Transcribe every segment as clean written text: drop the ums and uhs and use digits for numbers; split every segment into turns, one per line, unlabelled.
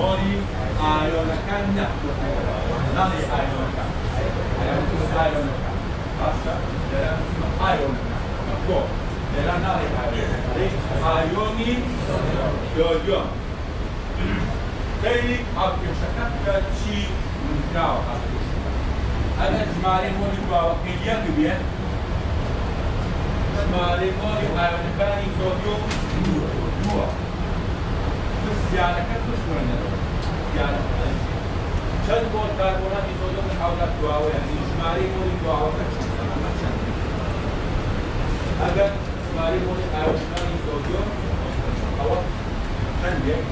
مۆلی ئایۆنەکان نە ناڵێ ئایۆنەکان ئایۆنەکان باشە لێرە ئایۆنەکان بۆ لێرە ناڵێ ئایۆنی سۆدیۆم خیلی هاوکێشەکە کە چی نووسراوە هاوکێشەکە ئەگەر ژمارەی مۆلی دواوەکەی یەک بێت ژمارەی مۆلی ئایۆنەکانی سۆدیۆم دووە زیادەکە خوێندنەوە چەند مۆل کاربۆناتی سۆدیۆم لە حاوزات دواوە یعنی ژمارەی مۆلی دواوەکە چەند ئەگەر ژمارەی مۆلی ئایۆنەکانی سۆدیۆم ئەوە چەندێک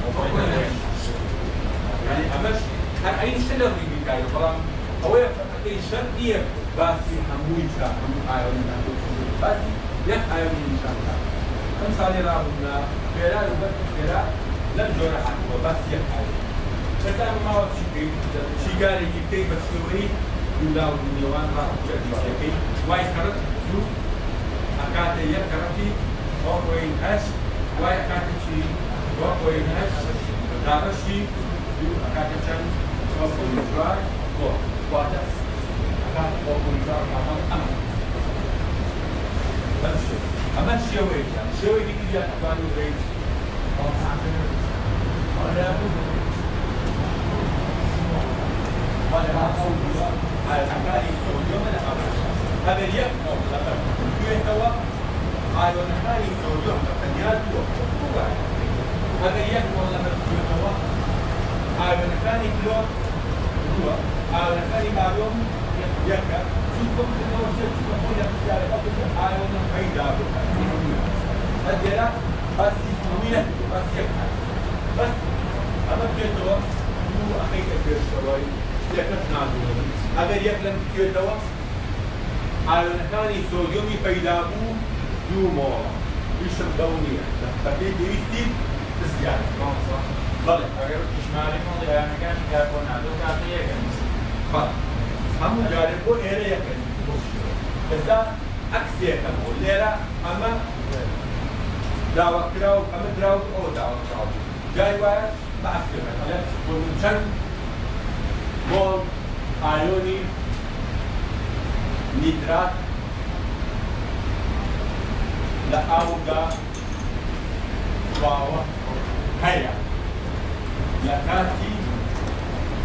يعني أمش أي شيء لو يجي كاي طبعا هو أي شيء هي بس هموي شاء هم عايزين بس يك عايزين شاء كم سنة راهنا كلا بس كلا لا جورا حتى بس يك عايزين بس أنا ما أعرف شيء قال يجي كي بس شوي يلاو النيوان راح يجي كي واي كرت شو أكاد يك كرتي أو وين هش واي أكاد شيء أو وين هش هذا شيء أكاديميان وكونترا وواتس أكاد وكونترا كمان أما شوي يعني شوي دي كذا كانوا ريت ولا على أكادي سوديوم ولا هذا يكمل لما يهتوا على أكادي سوديوم كنيات هو هذا يكمل لما يهتوا ئایۆنەکانی کلۆر دووە ئایۆنەکانی باریۆم یەکە چونکە بکردنەوە چونکە خۆی لە پرسیارەکە بکرد ئایۆنە پەیدا بکات بەس لێرە بەسی هەمووی نەکردو بەس یەک بەس ئەمە بکرێتەوە دوو ئەخەیتە پێشەوەی یەکەش نادووە ئەگەر یەک لەم بکرێتەوە ئایۆنەکانی سۆدیۆمی پەیدا بوو دوو مۆڵە هیچم بەو نییە بەپێی پێویستی پرسیارەکە بله اگر اشمالی مال ایرانیان کاربونادو کافی یکن بله همون جاره کو ایره یکن بسا عکس یکن و لیره اما دعوت کراو اما دراو او دعوت کراو جای باید با عکس یکن و چند مول آیونی نیترات لآوگا واوا هيا لكاتي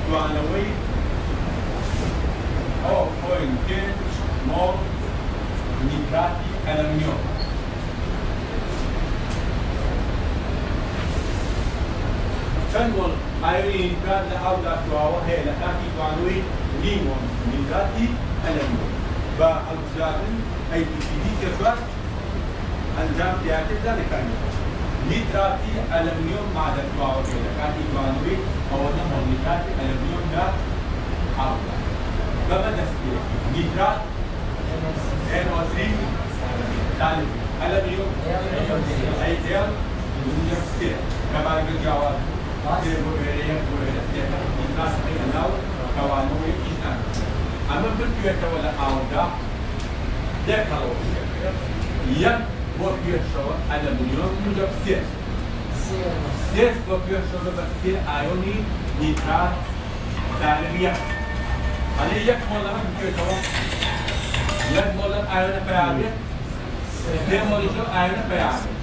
دوانوي أو بوينتين مول نيتراتي ألمنيوم چند مول آيوني نيترات لأودا دواوا هي لكاتي دوانوي نيمون نيتراتي ألمنيوم بالجادن أي تفيدي كفر أنجام تياتي ذلك نيتراتي ألمنيوم معدن دواوي لكاتي دوانوي أو نمو نيتراتي ألمنيوم دا حاولا كما دستي نيترات NO3 ثالث ألمنيوم أيديال يوجد كما يقول جواب سيرو إيريا بوريا نيترات أيناو كوانوي إيشان أما بكيوتا ولا أودا دكالو يم بۆپێشەوە ئەلەمنیۆم موجب سێش بۆپێشەوە بە سێ ئایۆنی نیترات سالب یەک ئەلێ یەک مۆڵ لەمە بکوێتەوە یەک مۆڵ لەم ئایۆنە پەیاوێت سێ مۆڵیشەوە ئایۆنە پەیاوێت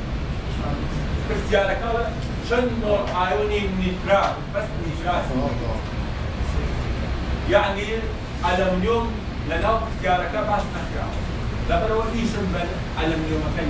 پرسیارەکەوە چەند مۆڵ ئایۆنی نیترات بەس نیترات یعنی ئەلەمنیۆم لەناو پرسیارەکە باس نەکراوە لەبەرەوە ئیشم بە ئەلەمنیۆمەکە